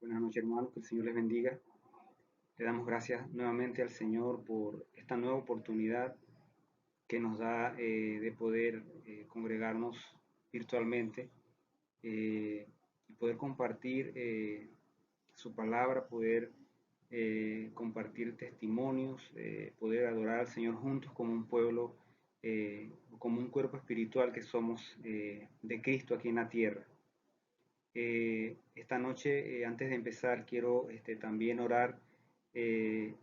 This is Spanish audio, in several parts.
Buenas noches, hermanos, que el Señor les bendiga. Le damos gracias nuevamente al Señor por esta nueva oportunidad que nos da de poder congregarnos virtualmente y poder compartir su palabra, poder compartir testimonios, poder adorar al Señor juntos como un pueblo, como un cuerpo espiritual que somos de Cristo aquí en la tierra. Esta noche, antes de empezar, quiero también orar. Eh,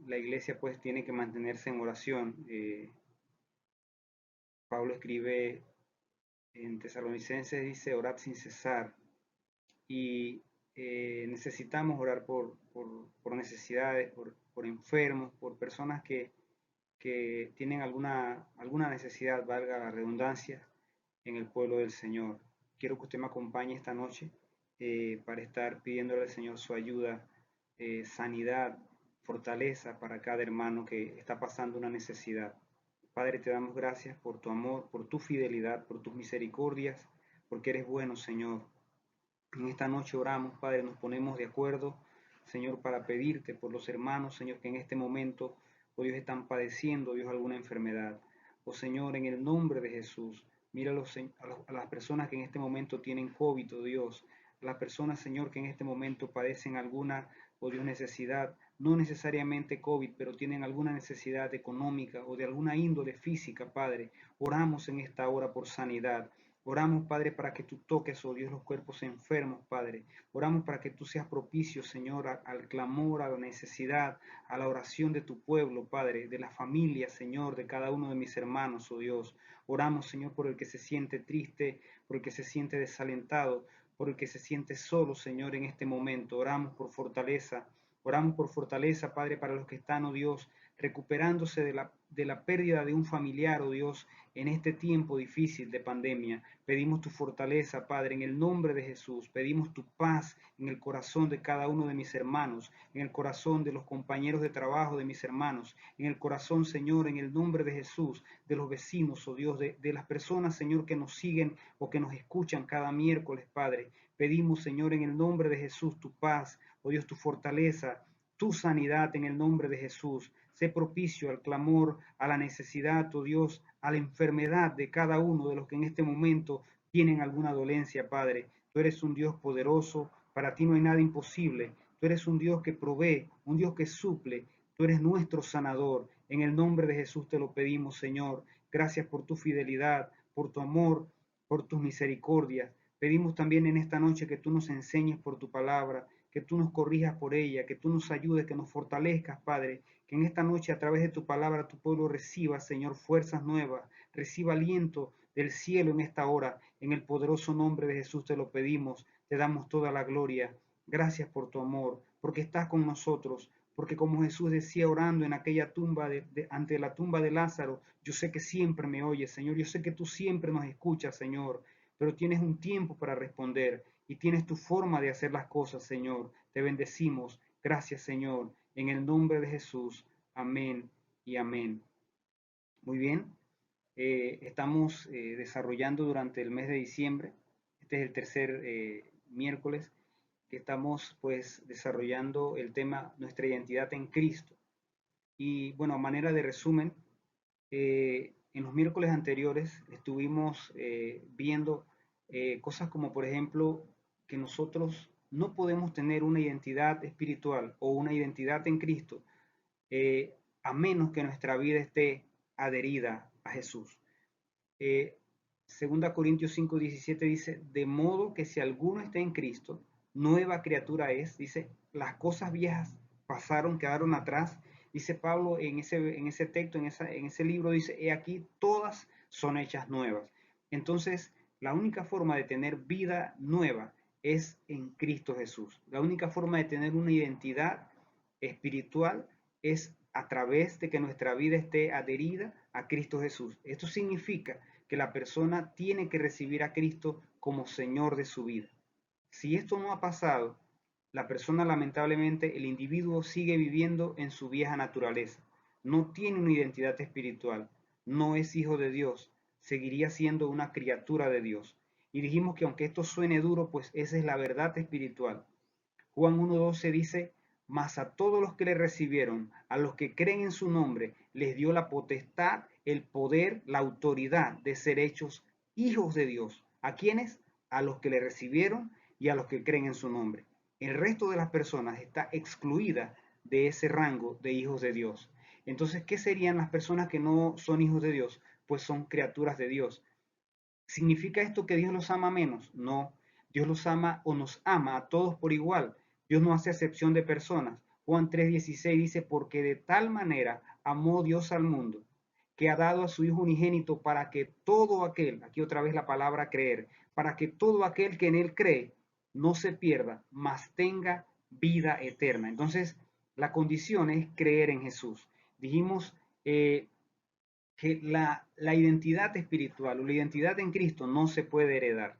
la iglesia pues tiene que mantenerse en oración. Pablo escribe en Tesalonicenses, dice, orad sin cesar. Y necesitamos orar por necesidades, por enfermos, por personas que tienen alguna necesidad, valga la redundancia, en el pueblo del Señor. Quiero que usted me acompañe esta noche para estar pidiéndole al Señor su ayuda, sanidad, fortaleza para cada hermano que está pasando una necesidad. Padre, te damos gracias por tu amor, por tu fidelidad, por tus misericordias, porque eres bueno, Señor. En esta noche oramos, Padre, nos ponemos de acuerdo, Señor, para pedirte por los hermanos, Señor, que en este momento, oh Dios, están padeciendo, Dios, alguna enfermedad. Oh Señor, en el nombre de Jesús, mira a las personas que en este momento tienen COVID, oh Dios, a las personas, Señor, que en este momento padecen alguna, oh Dios, necesidad, no necesariamente COVID, pero tienen alguna necesidad económica o de alguna índole física, Padre. Oramos en esta hora por sanidad. Oramos, Padre, para que tú toques, oh Dios, los cuerpos enfermos, Padre. Oramos para que tú seas propicio, Señor, al clamor, a la necesidad, a la oración de tu pueblo, Padre, de la familia, Señor, de cada uno de mis hermanos, oh Dios. Oramos, Señor, por el que se siente triste, por el que se siente desalentado, por el que se siente solo, Señor, en este momento. Oramos por fortaleza. Oramos por fortaleza, Padre, para los que están, oh Dios, recuperándose de la pérdida de un familiar, oh Dios, en este tiempo difícil de pandemia. Pedimos tu fortaleza, Padre, en el nombre de Jesús. Pedimos tu paz en el corazón de cada uno de mis hermanos, en el corazón de los compañeros de trabajo de mis hermanos, en el corazón, Señor, en el nombre de Jesús, de los vecinos, oh Dios, de las personas, Señor, que nos siguen o que nos escuchan cada miércoles, Padre. Pedimos, Señor, en el nombre de Jesús, tu paz, oh Dios, tu fortaleza, tu sanidad en el nombre de Jesús. Sé propicio al clamor, a la necesidad, oh Dios, a la enfermedad de cada uno de los que en este momento tienen alguna dolencia, Padre. Tú eres un Dios poderoso, para ti no hay nada imposible. Tú eres un Dios que provee, un Dios que suple. Tú eres nuestro sanador. En el nombre de Jesús te lo pedimos, Señor. Gracias por tu fidelidad, por tu amor, por tus misericordias. Pedimos también en esta noche que tú nos enseñes por tu palabra, que tú nos corrijas por ella, que tú nos ayudes, que nos fortalezcas, Padre, que en esta noche a través de tu palabra tu pueblo reciba, Señor, fuerzas nuevas, reciba aliento del cielo en esta hora. En el poderoso nombre de Jesús te lo pedimos, te damos toda la gloria. Gracias por tu amor, porque estás con nosotros, porque como Jesús decía orando en aquella tumba, ante la tumba de Lázaro, yo sé que siempre me oyes, Señor, yo sé que tú siempre nos escuchas, Señor, pero tienes un tiempo para responder y tienes tu forma de hacer las cosas, Señor. Te bendecimos. Gracias, Señor. En el nombre de Jesús. Amén y amén. Muy bien. Estamos desarrollando durante el mes de diciembre. Este es el tercer miércoles que estamos pues desarrollando el tema nuestra identidad en Cristo. Y bueno, a manera de resumen, en los miércoles anteriores estuvimos viendo cosas como, por ejemplo, que nosotros no podemos tener una identidad espiritual o una identidad en Cristo a menos que nuestra vida esté adherida a Jesús. Eh, 2 Corintios 5:17 dice, de modo que si alguno está en Cristo, nueva criatura es, dice, las cosas viejas pasaron, quedaron atrás. Dice Pablo en ese texto, en ese libro, dice, he aquí, todas son hechas nuevas. Entonces, la única forma de tener vida nueva es en Cristo Jesús. La única forma de tener una identidad espiritual es a través de que nuestra vida esté adherida a Cristo Jesús. Esto significa que la persona tiene que recibir a Cristo como Señor de su vida. Si esto no ha pasado, la persona lamentablemente, el individuo sigue viviendo en su vieja naturaleza. No tiene una identidad espiritual, no es hijo de Dios, seguiría siendo una criatura de Dios. Y dijimos que aunque esto suene duro, pues esa es la verdad espiritual. Juan 1:12 dice, mas a todos los que le recibieron, a los que creen en su nombre, les dio la potestad, el poder, la autoridad de ser hechos hijos de Dios. ¿A quiénes? A los que le recibieron y a los que creen en su nombre. El resto de las personas está excluida de ese rango de hijos de Dios. Entonces, ¿qué serían las personas que no son hijos de Dios? Pues son criaturas de Dios. ¿Significa esto que Dios los ama menos? No. Dios los ama o nos ama a todos por igual. Dios no hace acepción de personas. Juan 3:16 dice, porque de tal manera amó Dios al mundo, que ha dado a su Hijo unigénito para que todo aquel, aquí otra vez la palabra creer, para que todo aquel que en él cree no se pierda, mas tenga vida eterna. Entonces, la condición es creer en Jesús. Dijimos, que la identidad espiritual o la identidad en Cristo no se puede heredar.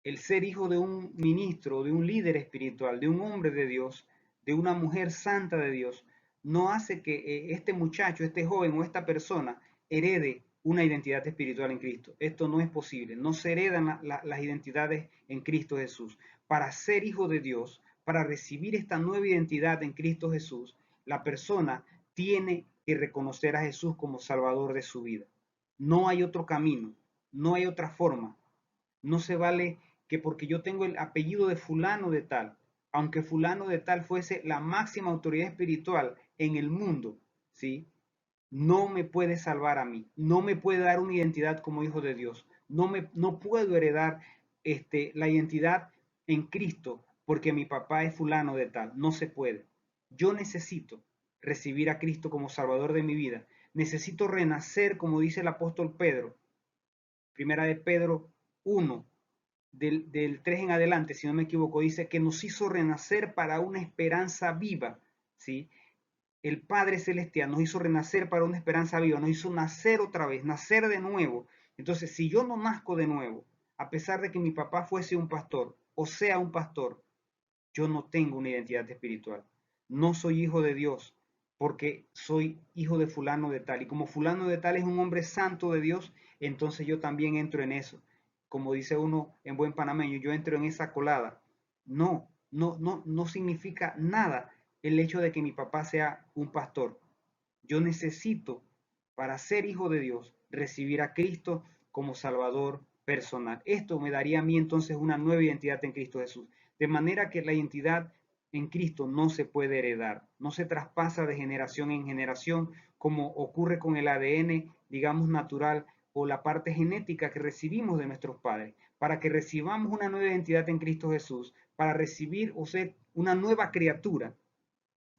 El ser hijo de un ministro, de un líder espiritual, de un hombre de Dios, de una mujer santa de Dios, no hace que este muchacho, este joven o esta persona herede una identidad espiritual en Cristo. Esto no es posible. No se heredan las identidades en Cristo Jesús. Para ser hijo de Dios, para recibir esta nueva identidad en Cristo Jesús, la persona tiene que reconocer a Jesús como Salvador de su vida. No hay otro camino, no hay otra forma. No se vale que porque yo tengo el apellido de fulano de tal, aunque fulano de tal fuese la máxima autoridad espiritual en el mundo, ¿sí? No me puede salvar a mí, no me puede dar una identidad como hijo de Dios, no puedo heredar la identidad en Cristo porque mi papá es fulano de tal, no se puede. Yo necesito recibir a Cristo como Salvador de mi vida, necesito renacer como dice el apóstol Pedro, primera de Pedro 1, del 3 en adelante, si no me equivoco, dice que nos hizo renacer para una esperanza viva, ¿sí? El Padre Celestial nos hizo renacer para una esperanza viva, nos hizo nacer otra vez, nacer de nuevo. Entonces, si yo no nazco de nuevo, a pesar de que mi papá fuese un pastor o sea un pastor, yo no tengo una identidad espiritual. No soy hijo de Dios porque soy hijo de fulano de tal. Y como fulano de tal es un hombre santo de Dios, entonces yo también entro en eso. Como dice uno en buen panameño, yo entro en esa colada. No significa nada el hecho de que mi papá sea un pastor. Yo necesito, para ser hijo de Dios, recibir a Cristo como Salvador personal. Esto me daría a mí entonces una nueva identidad en Cristo Jesús. De manera que la identidad en Cristo no se puede heredar, no se traspasa de generación en generación como ocurre con el ADN, digamos, natural o la parte genética que recibimos de nuestros padres. Para que recibamos una nueva identidad en Cristo Jesús, para recibir o ser una nueva criatura,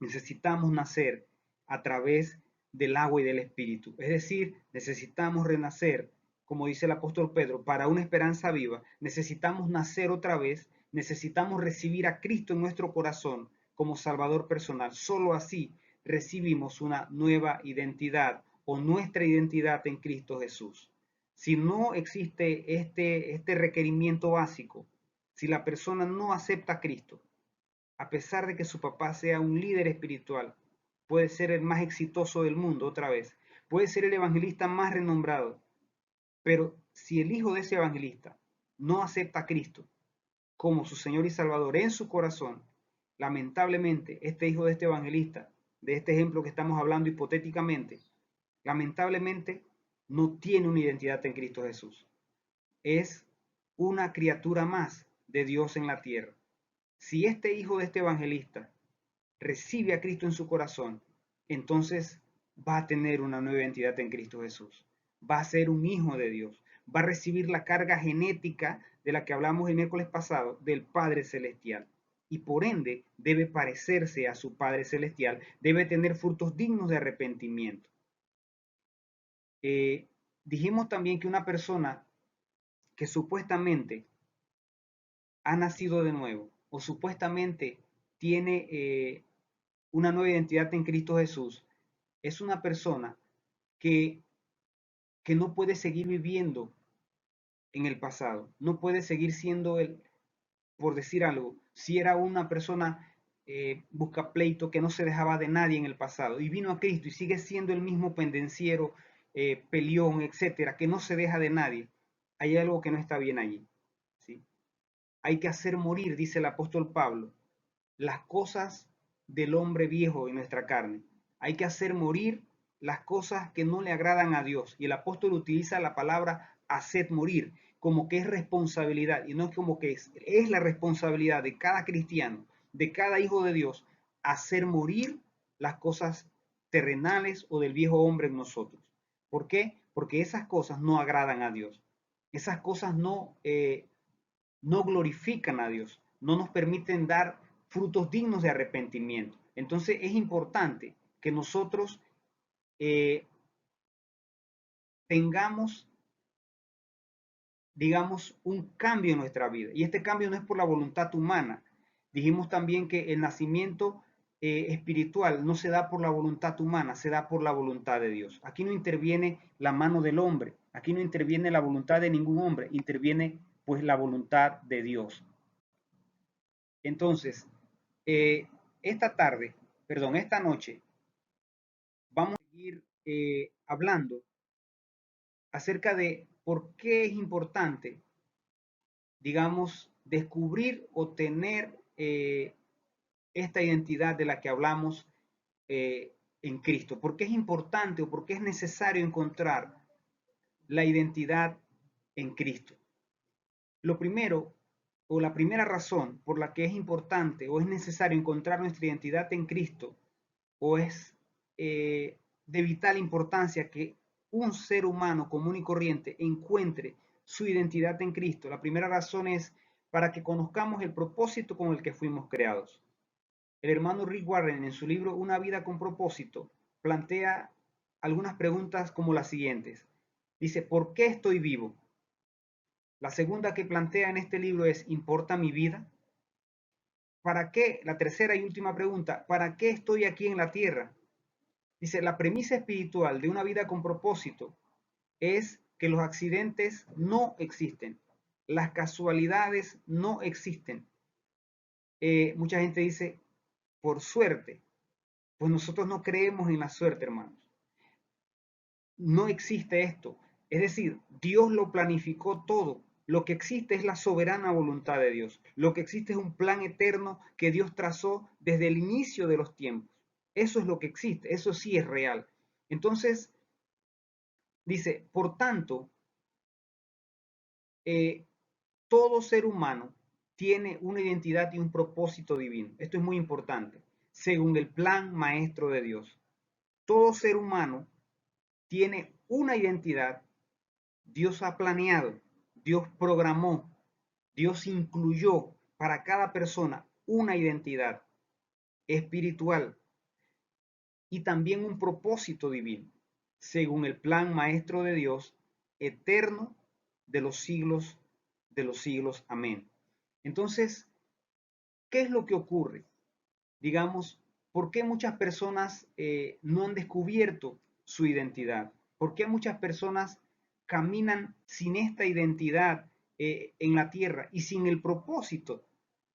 necesitamos nacer a través del agua y del Espíritu. Es decir, necesitamos renacer, como dice el apóstol Pedro, para una esperanza viva. Necesitamos nacer otra vez, necesitamos recibir a Cristo en nuestro corazón como Salvador personal. Solo así recibimos una nueva identidad o nuestra identidad en Cristo Jesús. Si no existe este requerimiento básico, si la persona no acepta a Cristo, a pesar de que su papá sea un líder espiritual, puede ser el más exitoso del mundo otra vez, puede ser el evangelista más renombrado, pero si el hijo de ese evangelista no acepta a Cristo como su Señor y Salvador en su corazón, lamentablemente este hijo de este evangelista, de este ejemplo que estamos hablando hipotéticamente, lamentablemente no tiene una identidad en Cristo Jesús. Es una criatura más de Dios en la tierra. Si este hijo de este evangelista recibe a Cristo en su corazón, entonces va a tener una nueva identidad en Cristo Jesús. Va a ser un hijo de Dios. Va a recibir la carga genética de la que hablamos el miércoles pasado del Padre Celestial. Y por ende debe parecerse a su Padre Celestial, debe tener frutos dignos de arrepentimiento. Eh, Dijimos también que una persona que supuestamente ha nacido de nuevo o supuestamente tiene una nueva identidad en Cristo Jesús, es una persona que, que no puede seguir viviendo en el pasado, no puede seguir siendo él, por decir algo, si era una persona busca pleito que no se dejaba de nadie en el pasado y vino a Cristo y sigue siendo el mismo pendenciero, peleón, etcétera, que no se deja de nadie, hay algo que no está bien allí, ¿sí? Hay que hacer morir, dice el apóstol Pablo, las cosas del hombre viejo en nuestra carne. Hay que hacer morir las cosas que no le agradan a Dios. Y el apóstol utiliza la palabra hacer morir, como que es responsabilidad, y no es como que es la responsabilidad de cada cristiano, de cada hijo de Dios, hacer morir las cosas terrenales o del viejo hombre en nosotros. ¿Por qué? Porque esas cosas no agradan a Dios. Esas cosas no glorifican a Dios, no nos permiten dar frutos dignos de arrepentimiento. Entonces es importante que nosotros eh, tengamos, digamos, un cambio en nuestra vida. Y este cambio no es por la voluntad humana. Dijimos también que el nacimiento espiritual no se da por la voluntad humana, se da por la voluntad de Dios. Aquí no interviene la mano del hombre, aquí no interviene la voluntad de ningún hombre, interviene pues la voluntad de Dios. Entonces, esta noche, vamos a seguir hablando acerca de por qué es importante, digamos, descubrir o tener esta identidad de la que hablamos en Cristo. ¿Por qué es importante o por qué es necesario encontrar la identidad en Cristo? Lo primero o la primera razón por la que es importante o es necesario encontrar nuestra identidad en Cristo o es de vital importancia que un ser humano común y corriente encuentre su identidad en Cristo. La primera razón es para que conozcamos el propósito con el que fuimos creados. El hermano Rick Warren en su libro Una vida con propósito plantea algunas preguntas como las siguientes. Dice, ¿por qué estoy vivo? La segunda que plantea en este libro es, ¿importa mi vida? ¿Para qué? La tercera y última pregunta, ¿para qué estoy aquí en la tierra? Dice, la premisa espiritual de una vida con propósito es que los accidentes no existen, las casualidades no existen. Mucha gente dice, por suerte, pues nosotros no creemos en la suerte, hermanos. No existe esto. Es decir, Dios lo planificó todo. Lo que existe es la soberana voluntad de Dios. Lo que existe es un plan eterno que Dios trazó desde el inicio de los tiempos. Eso es lo que existe, eso sí es real. Entonces, dice, por tanto, eh, todo ser humano tiene una identidad y un propósito divino. Esto es muy importante, según el plan maestro de Dios. Todo ser humano tiene una identidad. Dios ha planeado, Dios programó, Dios incluyó para cada persona una identidad espiritual y también un propósito divino, según el plan maestro de Dios, eterno de los siglos de los siglos. Amén. Entonces, ¿qué es lo que ocurre? Digamos, ¿por qué muchas personas no han descubierto su identidad? ¿Por qué muchas personas caminan sin esta identidad en la tierra y sin el propósito,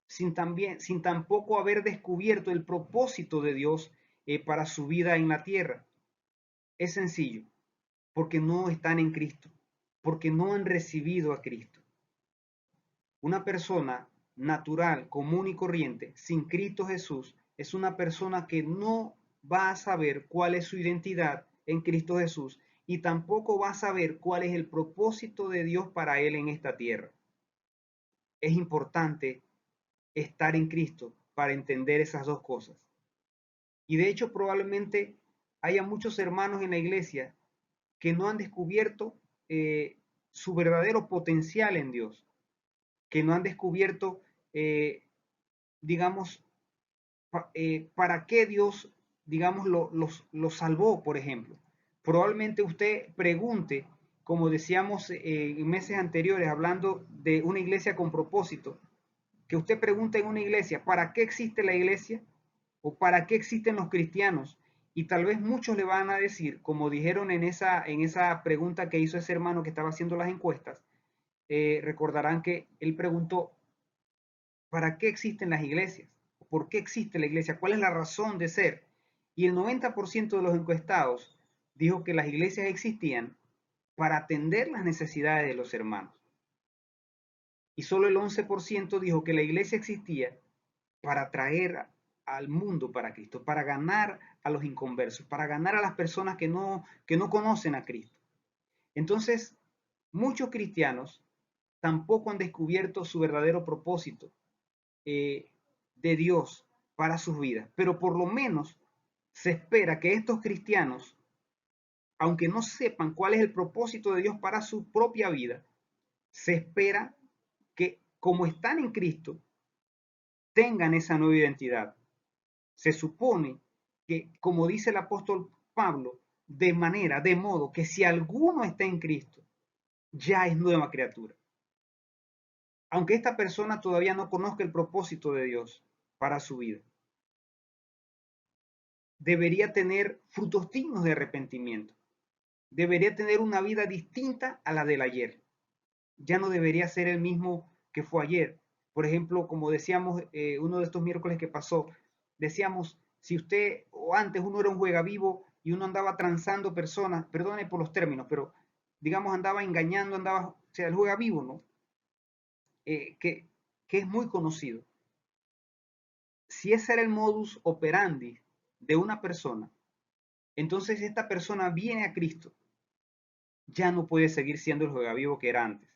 sin tampoco haber descubierto el propósito de Dios para su vida en la tierra? Es sencillo, porque no están en Cristo, porque no han recibido a Cristo. Una persona natural, común y corriente, sin Cristo Jesús, es una persona que no va a saber cuál es su identidad en Cristo Jesús y tampoco va a saber cuál es el propósito de Dios para él en esta tierra. Es importante estar en Cristo para entender esas dos cosas. Y de hecho probablemente haya muchos hermanos en la iglesia que no han descubierto su verdadero potencial en Dios, que no han descubierto, digamos, para qué Dios, digamos, lo salvó, por ejemplo. Probablemente usted pregunte, como decíamos en meses anteriores, hablando de una iglesia con propósito, que usted pregunte en una iglesia, ¿para qué existe la iglesia? ¿O para qué existen los cristianos? Y tal vez muchos le van a decir, como dijeron en esa pregunta que hizo ese hermano que estaba haciendo las encuestas, recordarán que él preguntó, ¿para qué existen las iglesias? ¿Por qué existe la iglesia? ¿Cuál es la razón de ser? Y el 90% de los encuestados dijo que las iglesias existían para atender las necesidades de los hermanos. Y solo el 11% dijo que la iglesia existía para traer al mundo para Cristo, para ganar a los inconversos, para ganar a las personas que no conocen a Cristo. Entonces, muchos cristianos tampoco han descubierto su verdadero propósito de Dios para sus vidas, pero por lo menos se espera que estos cristianos, aunque no sepan cuál es el propósito de Dios para su propia vida, se espera que como están en Cristo, tengan esa nueva identidad. Se supone que, como dice el apóstol Pablo, de modo que si alguno está en Cristo, ya es nueva criatura. Aunque esta persona todavía no conozca el propósito de Dios para su vida, debería tener frutos dignos de arrepentimiento. Debería tener una vida distinta a la del ayer. Ya no debería ser el mismo que fue ayer. Por ejemplo, como decíamos uno de estos miércoles que pasó, decíamos, si usted o antes uno era un juega vivo y uno andaba transando personas, perdone por los términos, pero digamos andaba engañando, andaba, o sea, el juega vivo, ¿no? Que es muy conocido. Si ese era el modus operandi de una persona, entonces esta persona viene a Cristo, ya no puede seguir siendo el juega vivo que era antes,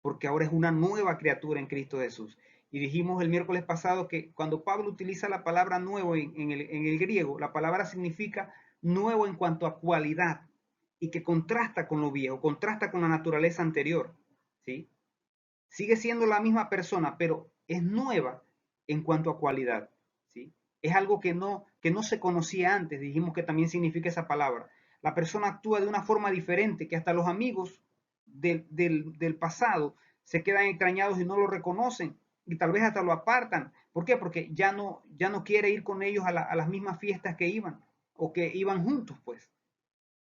porque ahora es una nueva criatura en Cristo Jesús. Y dijimos el miércoles pasado que cuando Pablo utiliza la palabra nuevo en el griego, la palabra significa nuevo en cuanto a cualidad y que contrasta con lo viejo, contrasta con la naturaleza anterior, ¿sí? Sigue siendo la misma persona, pero es nueva en cuanto a cualidad, ¿sí? Es algo que no se conocía antes, dijimos que también significa esa palabra. La persona actúa de una forma diferente, que hasta los amigos del pasado se quedan extrañados y no lo reconocen, y tal vez hasta lo apartan. ¿Por qué? Porque ya no quiere ir con ellos a las mismas fiestas que iban, o que iban juntos, pues.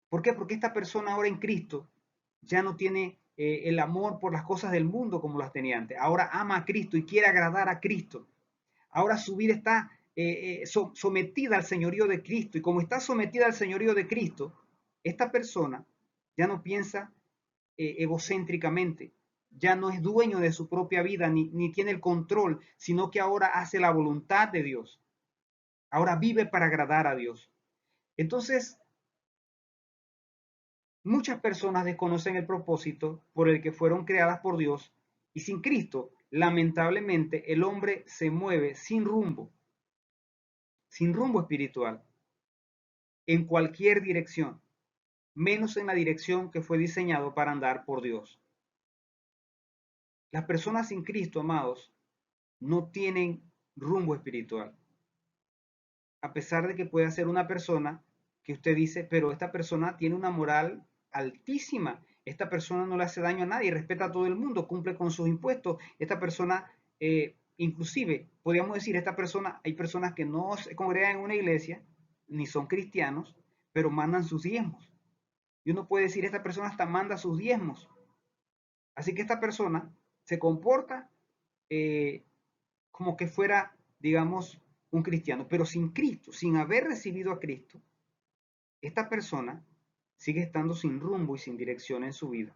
¿Por qué? Porque esta persona ahora en Cristo ya no tiene el amor por las cosas del mundo como las tenía antes. Ahora ama a Cristo y quiere agradar a Cristo. Ahora su vida está sometida al señorío de Cristo. Y como está sometida al señorío de Cristo, esta persona ya no piensa egocéntricamente, ya no es dueño de su propia vida, ni tiene el control, sino que ahora hace la voluntad de Dios. Ahora vive para agradar a Dios. Entonces, muchas personas desconocen el propósito por el que fueron creadas por Dios y sin Cristo, lamentablemente, el hombre se mueve sin rumbo espiritual, en cualquier dirección, menos en la dirección que fue diseñado para andar por Dios. Las personas sin Cristo, amados, no tienen rumbo espiritual. A pesar de que pueda ser una persona que usted dice, pero esta persona tiene una moral altísima, esta persona no le hace daño a nadie, respeta a todo el mundo, cumple con sus impuestos, esta persona, inclusive, podríamos decir, esta persona, hay personas que no se congregan en una iglesia, ni son cristianos, pero mandan sus diezmos. Y uno puede decir, esta persona hasta manda sus diezmos. Así que esta persona se comporta eh, como que fuera, digamos, un cristiano, pero sin Cristo, sin haber recibido a Cristo, esta persona sigue estando sin rumbo y sin dirección en su vida.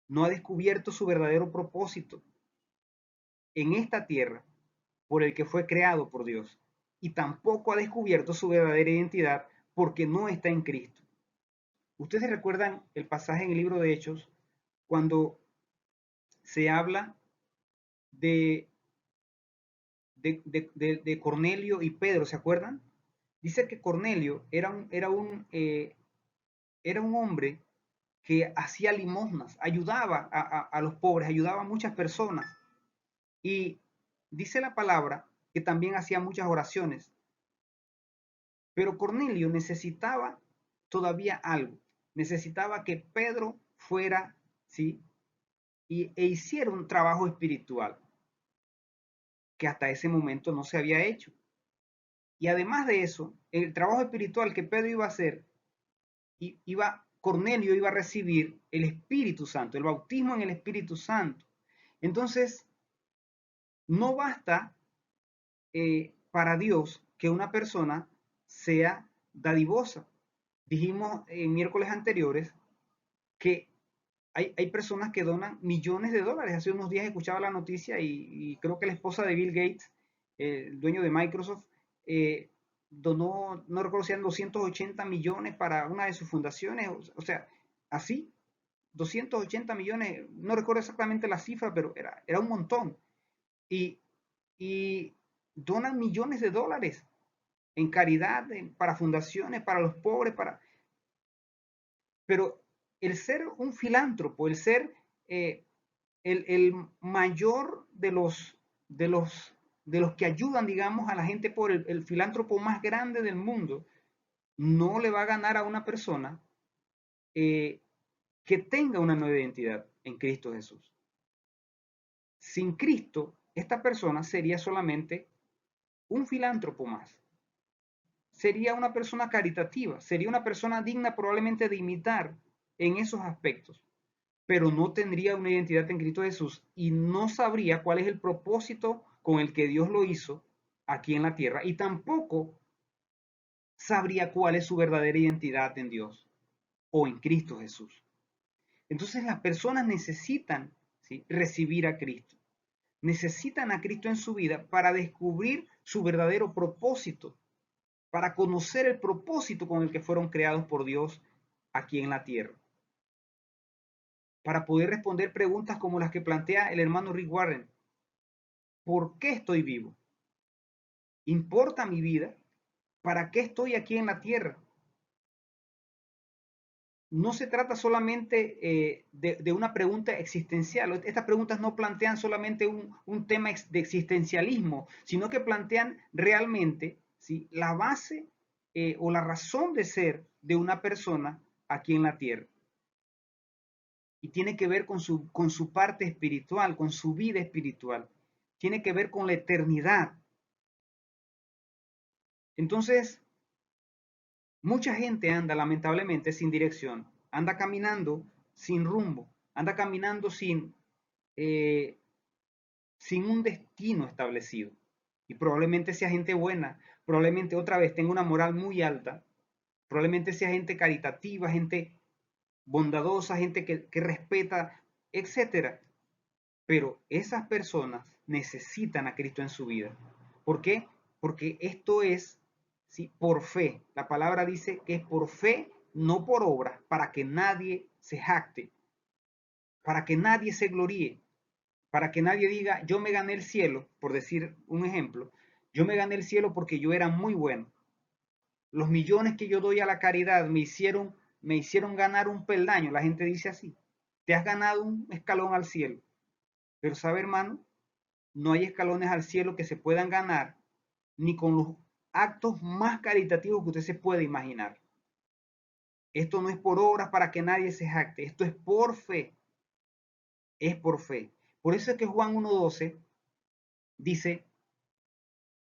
No ha descubierto su verdadero propósito en esta tierra por el que fue creado por Dios y tampoco ha descubierto su verdadera identidad porque no está en Cristo. Ustedes recuerdan el pasaje en el libro de Hechos cuando se habla de Cornelio y Pedro, ¿se acuerdan? Dice que Cornelio era un hombre que hacía limosnas, ayudaba a los pobres, ayudaba a muchas personas. Y dice la palabra que también hacía muchas oraciones. Pero Cornelio necesitaba todavía algo. Necesitaba que Pedro fuera, ¿sí? E hiciera un trabajo espiritual que hasta ese momento no se había hecho. Y además de eso, el trabajo espiritual que Pedro iba a hacer, Cornelio iba a recibir el Espíritu Santo, el bautismo en el Espíritu Santo. Entonces, no basta para Dios que una persona sea dadivosa. Dijimos en miércoles anteriores que hay personas que donan millones de dólares. Hace unos días escuchaba la noticia y creo que la esposa de Bill Gates el dueño de Microsoft, donó, no recuerdo si eran 280 millones para una de sus fundaciones, o sea, así, 280 millones, no recuerdo exactamente la cifra, pero era un montón. Y, y donan millones de dólares en caridad, para fundaciones, para los pobres, pero el ser un filántropo, el ser el mayor de los que ayudan, digamos, a la gente por el filántropo más grande del mundo, no le va a ganar a una persona eh, que tenga una nueva identidad en Cristo Jesús. Sin Cristo, esta persona sería solamente un filántropo más. Sería una persona caritativa, sería una persona digna probablemente de imitar en esos aspectos, pero no tendría una identidad en Cristo Jesús y no sabría cuál es el propósito con el que Dios lo hizo aquí en la tierra y tampoco sabría cuál es su verdadera identidad en Dios o en Cristo Jesús. Entonces las personas necesitan, ¿sí?, recibir a Cristo. Necesitan a Cristo en su vida para descubrir su verdadero propósito, para conocer el propósito con el que fueron creados por Dios aquí en la tierra, para poder responder preguntas como las que plantea el hermano Rick Warren. ¿Por qué estoy vivo? ¿Importa mi vida? ¿Para qué estoy aquí en la tierra? No se trata solamente de una pregunta existencial. Estas preguntas no plantean solamente un tema de existencialismo, sino que plantean realmente, ¿sí?, la base o la razón de ser de una persona aquí en la tierra. Y tiene que ver con su parte espiritual, con su vida espiritual. Tiene que ver con la eternidad. Entonces, mucha gente anda lamentablemente sin dirección, anda caminando sin rumbo, anda caminando eh, sin un destino establecido. Y probablemente sea gente buena, probablemente otra vez tenga una moral muy alta, probablemente sea gente caritativa, gente bondadosa, gente que respeta, etcétera. Pero esas personas necesitan a Cristo en su vida. ¿Por qué? Porque esto es, ¿sí?, por fe. La palabra dice que es por fe, no por obras, para que nadie se jacte, para que nadie se gloríe, para que nadie diga, yo me gané el cielo, por decir un ejemplo, yo me gané el cielo porque yo era muy bueno. Los millones que yo doy a la caridad me hicieron ganar un peldaño. La gente dice así, te has ganado un escalón al cielo. Pero sabe, hermano, no hay escalones al cielo que se puedan ganar ni con los actos más caritativos que usted se puede imaginar. Esto no es por obras para que nadie se jacte, esto es por fe, es por fe. Por eso es que Juan 1:12 dice,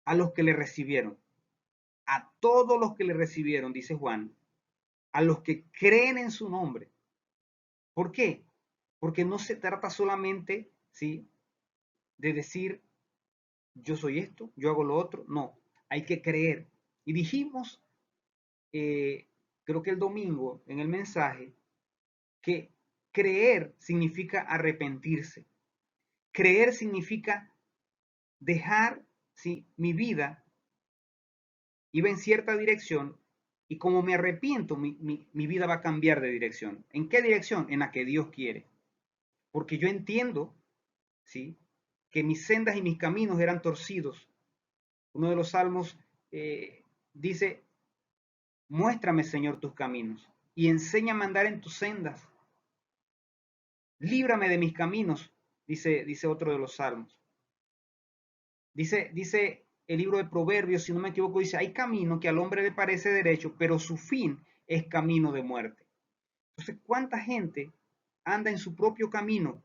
a los que le recibieron, a todos los que le recibieron, dice Juan, a los que creen en su nombre. ¿Por qué? Porque no se trata solamente, ¿sí?, de decir, yo soy esto, yo hago lo otro. No, hay que creer. Y dijimos, creo que el domingo en el mensaje, que creer significa arrepentirse. Creer significa dejar, ¿sí?, mi vida iba en cierta dirección y como me arrepiento, mi vida va a cambiar de dirección. ¿En qué dirección? En la que Dios quiere. Porque yo entiendo, ¿sí?, que mis sendas y mis caminos eran torcidos. Uno de los salmos dice, muéstrame, Señor, tus caminos y enséñame a andar en tus sendas. Líbrame de mis caminos, dice otro de los salmos. Dice el libro de Proverbios, si no me equivoco, dice, hay camino que al hombre le parece derecho, pero su fin es camino de muerte. Entonces, ¿cuánta gente anda en su propio camino,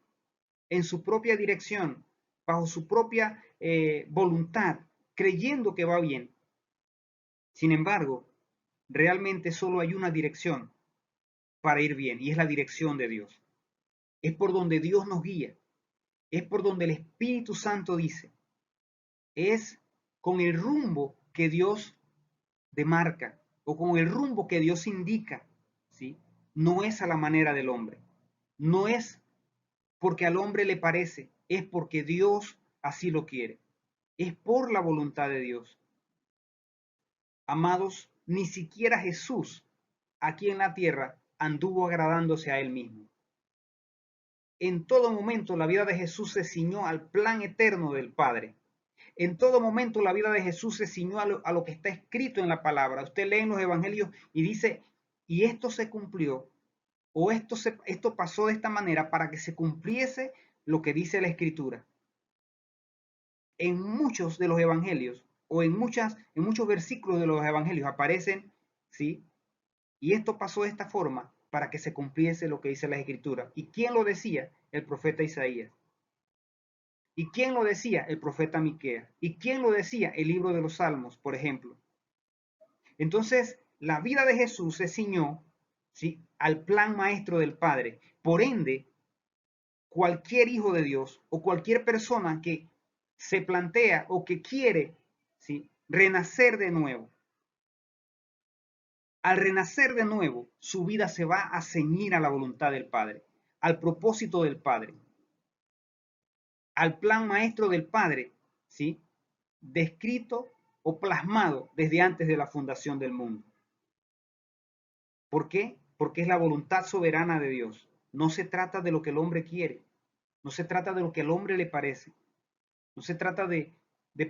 en su propia dirección, bajo su propia voluntad, creyendo que va bien? Sin embargo, realmente solo hay una dirección para ir bien, y es la dirección de Dios. Es por donde Dios nos guía, es por donde el Espíritu Santo dice, es con el rumbo que Dios demarca o con el rumbo que Dios indica, ¿sí? No es a la manera del hombre, no es porque al hombre le parece, es porque Dios así lo quiere. es por la voluntad de Dios. Amados, ni siquiera Jesús aquí en la tierra anduvo agradándose a él mismo. En todo momento la vida de Jesús se ciñó al plan eterno del Padre. En todo momento la vida de Jesús se ciñó a lo que está escrito en la palabra. Usted lee en los evangelios y dice, y esto se cumplió, o esto pasó de esta manera para que se cumpliese lo que dice la escritura. En muchos de los evangelios, o en muchos versículos de los evangelios aparecen, ¿sí? Y esto pasó de esta forma para que se cumpliese lo que dice la escritura. ¿Y quién lo decía? El profeta Isaías. ¿Y quién lo decía? El profeta Miqueas. ¿Y quién lo decía? El libro de los Salmos, por ejemplo. Entonces, la vida de Jesús se ciñó, ¿sí?, al plan maestro del Padre. Por ende, cualquier hijo de Dios o cualquier persona que se plantea o que quiere, ¿sí?, renacer de nuevo, al renacer de nuevo, su vida se va a ceñir a la voluntad del Padre, al propósito del Padre, al plan maestro del Padre, ¿sí?, descrito o plasmado desde antes de la fundación del mundo. ¿Por qué? Porque es la voluntad soberana de Dios. No se trata de lo que el hombre quiere, no se trata de lo que al hombre le parece, no se trata de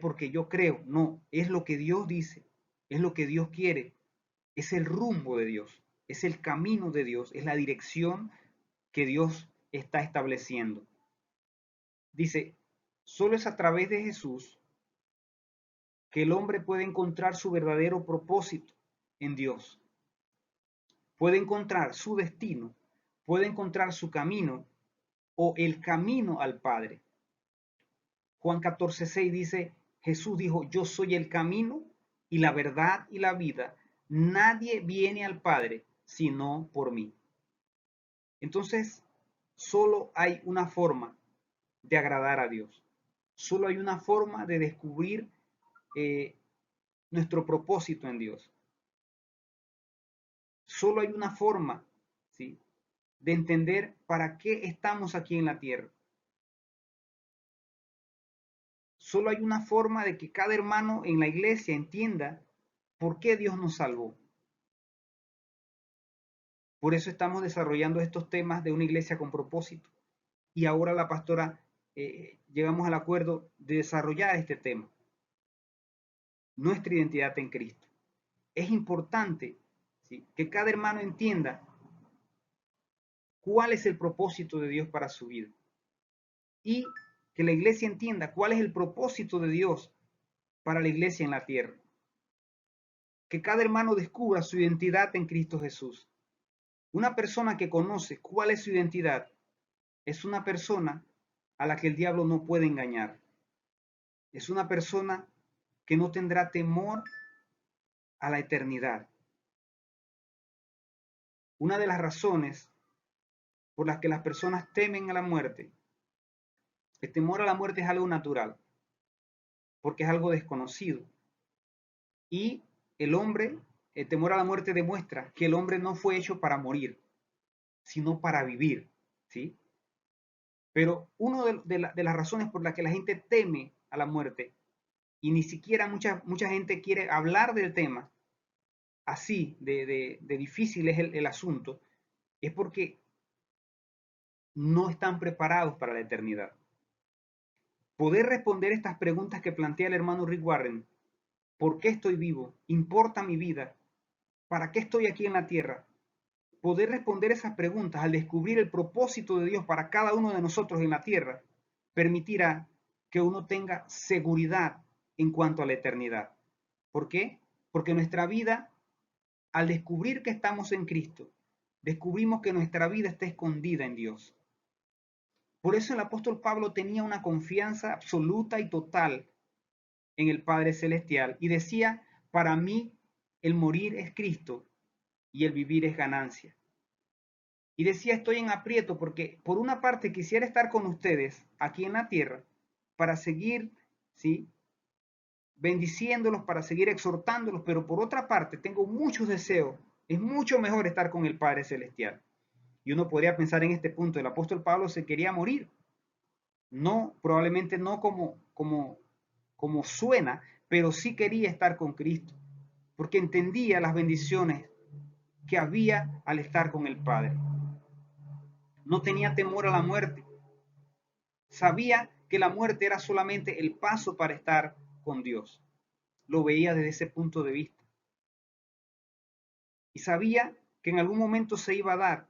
porque yo creo, no, es lo que Dios dice, es lo que Dios quiere, es el rumbo de Dios, es el camino de Dios, es la dirección que Dios está estableciendo. Dice, solo es a través de Jesús que el hombre puede encontrar su verdadero propósito en Dios, puede encontrar su destino, puede encontrar su camino o el camino al Padre. Juan 14:6 dice, Jesús dijo, yo soy el camino y la verdad y la vida. Nadie viene al Padre sino por mí. Entonces, solo hay una forma de agradar a Dios. Solo hay una forma de descubrir nuestro propósito en Dios. Solo hay una forma, ¿sí?, de entender para qué estamos aquí en la tierra. Solo hay una forma de que cada hermano en la iglesia entienda por qué Dios nos salvó. Por eso estamos desarrollando estos temas de una iglesia con propósito. Y ahora la pastora llegamos al acuerdo de desarrollar este tema. Nuestra identidad en Cristo. Es importante, ¿sí?, que cada hermano entienda cuál es el propósito de Dios para su vida. Y que la iglesia entienda cuál es el propósito de Dios para la iglesia en la tierra. Que cada hermano descubra su identidad en Cristo Jesús. Una persona que conoce cuál es su identidad es una persona a la que el diablo no puede engañar. Es una persona que no tendrá temor a la eternidad. Una de las razones por las que las personas temen a la muerte, el temor a la muerte es algo natural, porque es algo desconocido. Y el temor a la muerte demuestra que el hombre no fue hecho para morir, sino para vivir, ¿sí? Pero una de las razones por las que la gente teme a la muerte, y ni siquiera mucha gente quiere hablar del tema, así de difícil es el asunto, es porque no están preparados para la eternidad. Poder responder estas preguntas que plantea el hermano Rick Warren: ¿por qué estoy vivo? ¿Importa mi vida? ¿Para qué estoy aquí en la tierra? Poder responder esas preguntas al descubrir el propósito de Dios para cada uno de nosotros en la tierra permitirá que uno tenga seguridad en cuanto a la eternidad. ¿Por qué? Porque nuestra vida, al descubrir que estamos en Cristo, descubrimos que nuestra vida está escondida en Dios. Por eso el apóstol Pablo tenía una confianza absoluta y total en el Padre Celestial y decía, para mí el morir es Cristo y el vivir es ganancia. Y decía, estoy en aprieto porque por una parte quisiera estar con ustedes aquí en la tierra para seguir, ¿sí?, bendiciéndolos, para seguir exhortándolos, pero por otra parte tengo muchos deseos. Es mucho mejor estar con el Padre Celestial. Y uno podría pensar en este punto, el apóstol Pablo se quería morir. No, probablemente no como como suena, pero sí quería estar con Cristo, porque entendía las bendiciones que había al estar con el Padre. No tenía temor a la muerte. Sabía que la muerte era solamente el paso para estar con Dios. Lo veía desde ese punto de vista. Y sabía que en algún momento se iba a dar,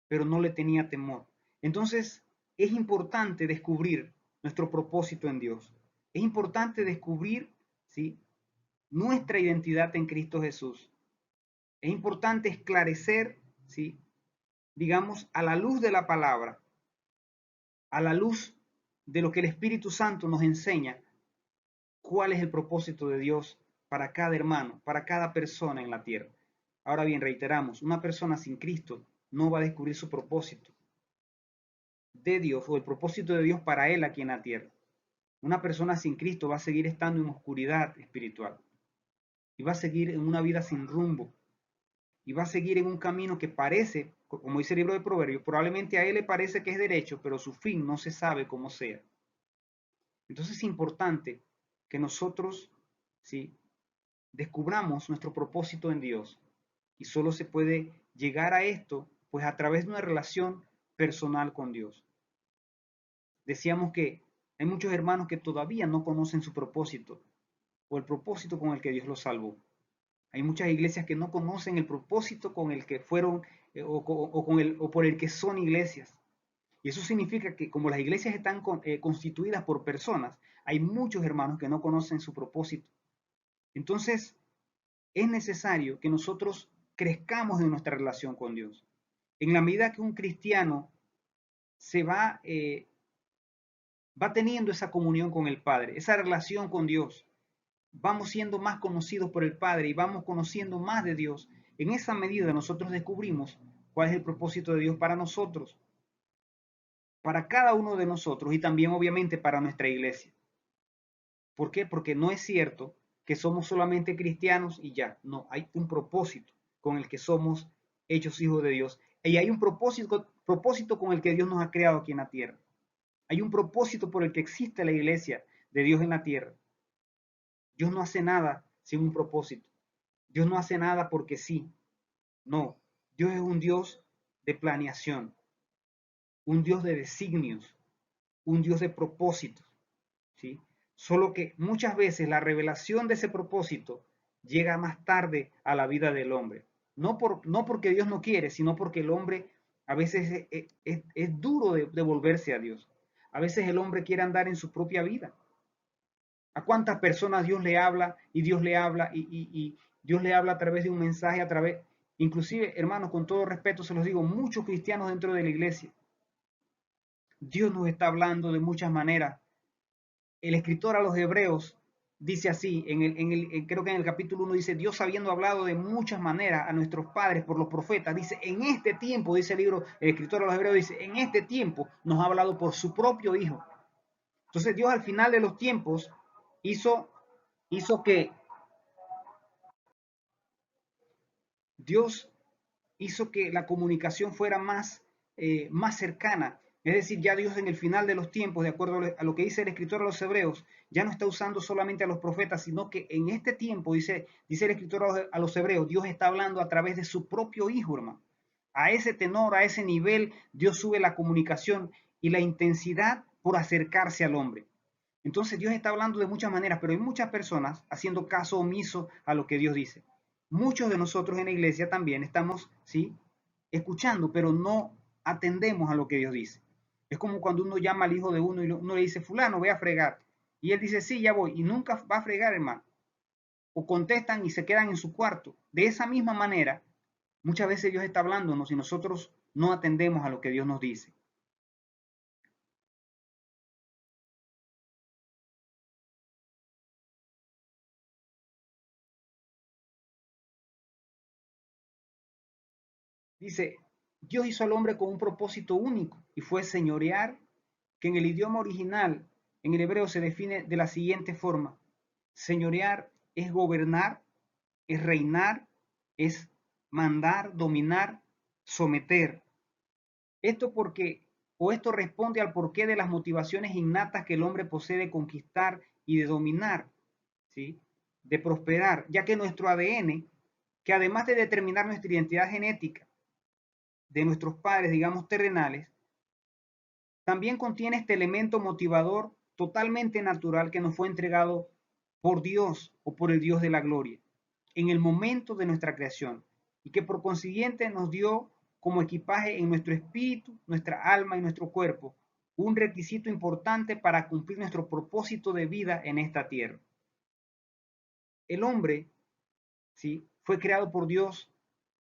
pero no le tenía temor. Entonces, es importante descubrir nuestro propósito en Dios. Es importante descubrir, ¿sí?, nuestra identidad en Cristo Jesús. Es importante esclarecer, ¿sí?, digamos, a la luz de la palabra, a la luz de lo que el Espíritu Santo nos enseña, cuál es el propósito de Dios para cada hermano, para cada persona en la tierra. Ahora bien, reiteramos, una persona sin Cristo no va a descubrir su propósito de Dios o el propósito de Dios para él aquí en la tierra. Una persona sin Cristo va a seguir estando en oscuridad espiritual y va a seguir en una vida sin rumbo y va a seguir en un camino que parece, como dice el libro de Proverbios, probablemente a él le parece que es derecho, pero su fin no se sabe cómo sea. Entonces es importante que nosotros, ¿sí?, descubramos nuestro propósito en Dios, y solo se puede llegar a esto pues a través de una relación personal con Dios. Decíamos que hay muchos hermanos que todavía no conocen su propósito o el propósito con el que Dios los salvó. Hay muchas iglesias que no conocen el propósito con el que fueron o por el que son iglesias. Y eso significa que como las iglesias están constituidas por personas, hay muchos hermanos que no conocen su propósito. Entonces, es necesario que nosotros crezcamos en nuestra relación con Dios. En la medida que un cristiano se va teniendo esa comunión con el Padre, esa relación con Dios, vamos siendo más conocidos por el Padre y vamos conociendo más de Dios. En esa medida nosotros descubrimos cuál es el propósito de Dios para nosotros, para cada uno de nosotros y también obviamente para nuestra iglesia. ¿Por qué? Porque no es cierto que somos solamente cristianos y ya. No, hay un propósito con el que somos hechos hijos de Dios. Y hay un propósito con el que Dios nos ha creado aquí en la tierra. Hay un propósito por el que existe la iglesia de Dios en la tierra. Dios no hace nada sin un propósito. Dios no hace nada porque sí. No, Dios es un Dios de planeación, un Dios de designios, un Dios de propósitos, ¿sí? Solo que muchas veces la revelación de ese propósito llega más tarde a la vida del hombre. No porque Dios no quiere, sino porque el hombre a veces es duro de volverse a Dios. A veces el hombre quiere andar en su propia vida. ¿A cuántas personas Dios le habla y Dios le habla y Dios le habla a través de un mensaje, inclusive, hermanos, con todo respeto se los digo, muchos cristianos dentro de la iglesia, Dios nos está hablando de muchas maneras. El escritor a los Hebreos dice así, creo que en el capítulo 1 dice, Dios habiendo hablado de muchas maneras a nuestros padres por los profetas, dice, en este tiempo, dice el libro, el escritor a los Hebreos dice, en este tiempo nos ha hablado por su propio Hijo. Entonces Dios al final de los tiempos hizo que Dios hizo que la comunicación fuera más cercana. Es decir, ya Dios en el final de los tiempos, de acuerdo a lo que dice el escritor a los Hebreos, ya no está usando solamente a los profetas, sino que en este tiempo, dice el escritor a los Hebreos, Dios está hablando a través de su propio Hijo, hermano. A ese tenor, a ese nivel, Dios sube la comunicación y la intensidad por acercarse al hombre. Entonces Dios está hablando de muchas maneras, pero hay muchas personas haciendo caso omiso a lo que Dios dice. Muchos de nosotros en la iglesia también estamos, ¿sí?, escuchando, pero no atendemos a lo que Dios dice. Es como cuando uno llama al hijo de uno y uno le dice, fulano, ve a fregar. Y él dice, sí, ya voy. Y nunca va a fregar, hermano. O contestan y se quedan en su cuarto. De esa misma manera, muchas veces Dios está hablándonos y nosotros no atendemos a lo que Dios nos dice. Dice, Dios hizo al hombre con un propósito único y fue señorear, que en el idioma original, en el hebreo, se define de la siguiente forma. Señorear es gobernar, es reinar, es mandar, dominar, someter. Esto responde al porqué de las motivaciones innatas que el hombre posee de conquistar y de dominar, ¿sí? De prosperar, ya que nuestro ADN, que además de determinar nuestra identidad genética de nuestros padres, digamos, terrenales, también contiene este elemento motivador totalmente natural que nos fue entregado por Dios o por el Dios de la gloria en el momento de nuestra creación y que por consiguiente nos dio como equipaje en nuestro espíritu, nuestra alma y nuestro cuerpo un requisito importante para cumplir nuestro propósito de vida en esta tierra. El hombre, ¿sí?, fue creado por Dios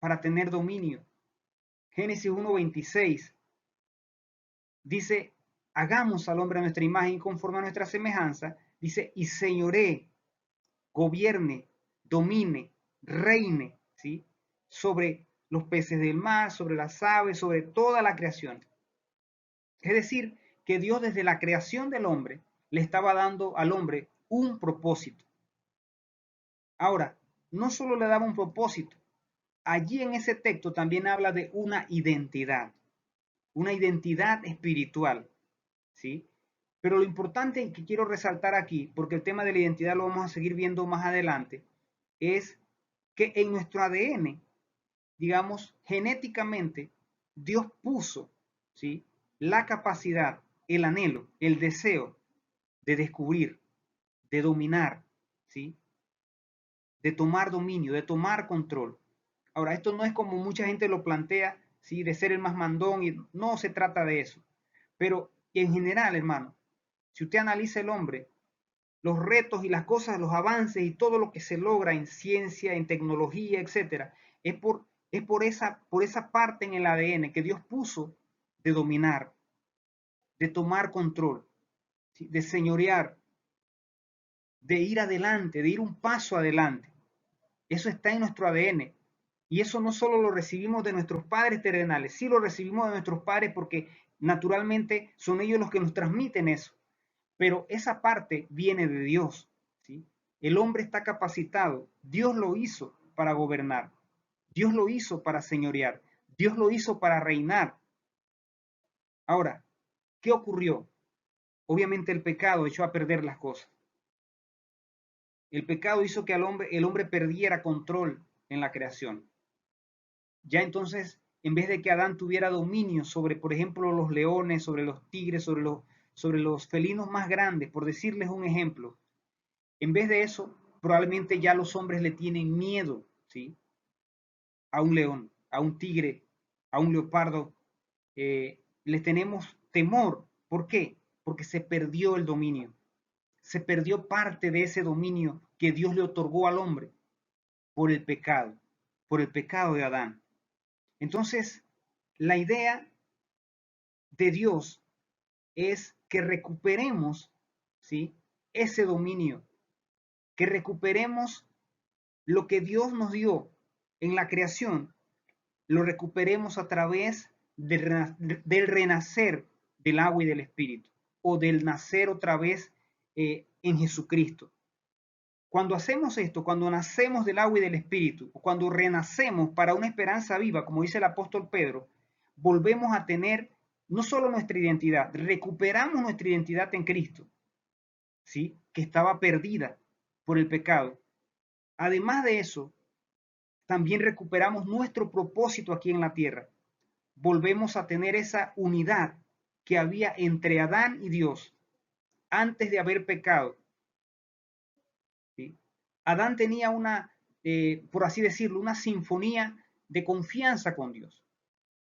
para tener dominio. Génesis 1:26 dice, hagamos al hombre a nuestra imagen y conforme a nuestra semejanza, dice, y señoree, gobierne, domine, reine, ¿sí?, sobre los peces del mar, sobre las aves, sobre toda la creación. Es decir, que Dios desde la creación del hombre le estaba dando al hombre un propósito. Ahora, no solo le daba un propósito, allí en ese texto también habla de una identidad espiritual, ¿sí? Pero lo importante que quiero resaltar aquí, porque el tema de la identidad lo vamos a seguir viendo más adelante, es que en nuestro ADN, digamos, genéticamente, Dios puso, ¿sí?, la capacidad, el anhelo, el deseo de descubrir, de dominar, ¿sí?, de tomar dominio, de tomar control. Ahora, esto no es como mucha gente lo plantea, ¿sí?, de ser el más mandón, y no se trata de eso. Pero en general, hermano, si usted analiza el hombre, los retos y las cosas, los avances y todo lo que se logra en ciencia, en tecnología, etcétera, por esa parte en el ADN que Dios puso de dominar, de tomar control, ¿sí?, de señorear, de ir adelante, de ir un paso adelante. Eso está en nuestro ADN. Y eso no solo lo recibimos de nuestros padres terrenales, sí lo recibimos de nuestros padres porque naturalmente son ellos los que nos transmiten eso. Pero esa parte viene de Dios, ¿sí? El hombre está capacitado. Dios lo hizo para gobernar. Dios lo hizo para señorear. Dios lo hizo para reinar. Ahora, ¿qué ocurrió? Obviamente el pecado echó a perder las cosas. El pecado hizo que el hombre perdiera control en la creación. Ya entonces, en vez de que Adán tuviera dominio sobre, por ejemplo, los leones, sobre los tigres, sobre los felinos más grandes, por decirles un ejemplo, en vez de eso, probablemente ya los hombres le tienen miedo, ¿sí?, a un león, a un tigre, a un leopardo. Le tenemos temor. ¿Por qué? Porque se perdió el dominio. Se perdió parte de ese dominio que Dios le otorgó al hombre por el pecado de Adán. Entonces, la idea de Dios es que recuperemos, ¿sí?, ese dominio, que recuperemos lo que Dios nos dio en la creación, lo recuperemos a través del renacer del agua y del espíritu, o del nacer otra vez en Jesucristo. Cuando hacemos esto, cuando nacemos del agua y del espíritu, o cuando renacemos para una esperanza viva, como dice el apóstol Pedro, volvemos a tener no solo nuestra identidad, recuperamos nuestra identidad en Cristo, ¿sí?, que estaba perdida por el pecado. Además de eso, también recuperamos nuestro propósito aquí en la tierra. Volvemos a tener esa unidad que había entre Adán y Dios antes de haber pecado, ¿sí? Adán tenía por así decirlo, una sinfonía de confianza con Dios.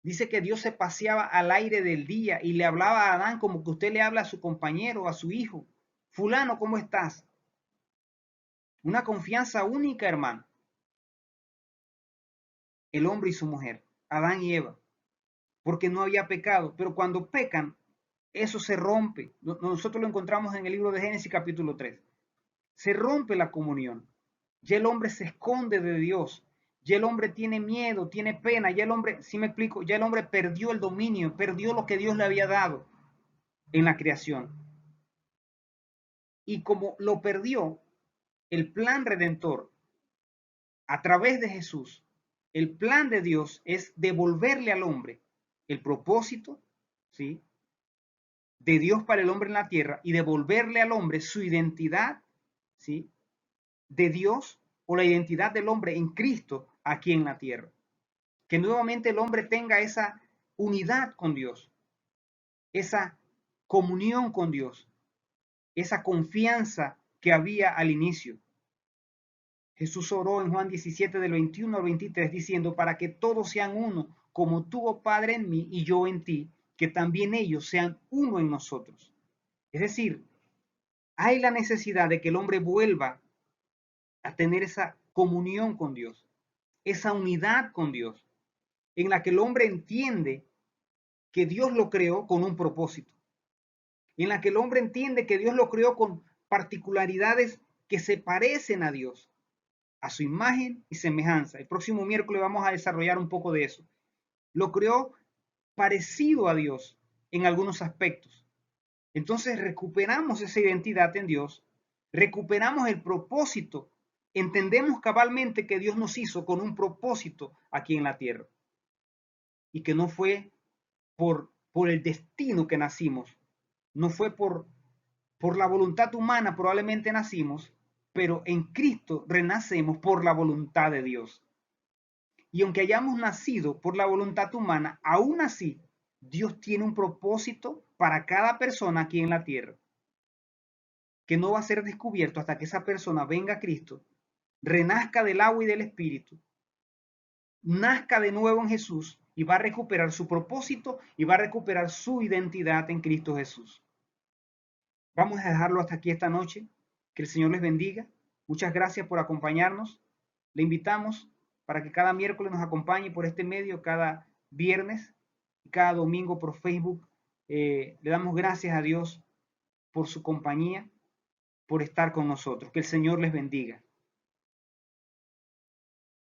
Dice que Dios se paseaba al aire del día y le hablaba a Adán como que usted le habla a su compañero, a su hijo. Fulano, ¿cómo estás? Una confianza única, hermano. El hombre y su mujer, Adán y Eva, porque no había pecado. Pero cuando pecan, eso se rompe. Nosotros lo encontramos en el libro de Génesis capítulo 3. Se rompe la comunión. Ya el hombre se esconde de Dios. Ya el hombre tiene miedo, tiene pena. Ya el hombre, si me explico, ya el hombre perdió el dominio, perdió lo que Dios le había dado en la creación. Y como lo perdió, el plan redentor a través de Jesús, el plan de Dios es devolverle al hombre el propósito, ¿sí?, de Dios para el hombre en la tierra y devolverle al hombre su identidad, ¿sí?, de Dios, o la identidad del hombre en Cristo aquí en la tierra. Que nuevamente el hombre tenga esa unidad con Dios, esa comunión con Dios, esa confianza que había al inicio. Jesús oró en Juan 17 del 21 al 23 diciendo, para que todos sean uno, como tú, oh Padre, en mí y yo en ti, que también ellos sean uno en nosotros. Es decir, hay la necesidad de que el hombre vuelva a tener esa comunión con Dios, esa unidad con Dios, en la que el hombre entiende que Dios lo creó con un propósito, en la que el hombre entiende que Dios lo creó con particularidades que se parecen a Dios, a su imagen y semejanza. El próximo miércoles vamos a desarrollar un poco de eso. Lo creó parecido a Dios en algunos aspectos. Entonces recuperamos esa identidad en Dios, recuperamos el propósito, entendemos cabalmente que Dios nos hizo con un propósito aquí en la tierra y que no fue por el destino que nacimos, no fue por la voluntad humana probablemente nacimos, pero en Cristo renacemos por la voluntad de Dios. Y aunque hayamos nacido por la voluntad humana, aún así Dios tiene un propósito para cada persona aquí en la tierra, que no va a ser descubierto hasta que esa persona venga a Cristo, renazca del agua y del Espíritu, nazca de nuevo en Jesús y va a recuperar su propósito y va a recuperar su identidad en Cristo Jesús. Vamos a dejarlo hasta aquí esta noche. Que el Señor les bendiga. Muchas gracias por acompañarnos. Le invitamos para que cada miércoles nos acompañe por este medio, cada viernes y cada domingo por Facebook. Le damos gracias a Dios por su compañía, por estar con nosotros. Que el Señor les bendiga.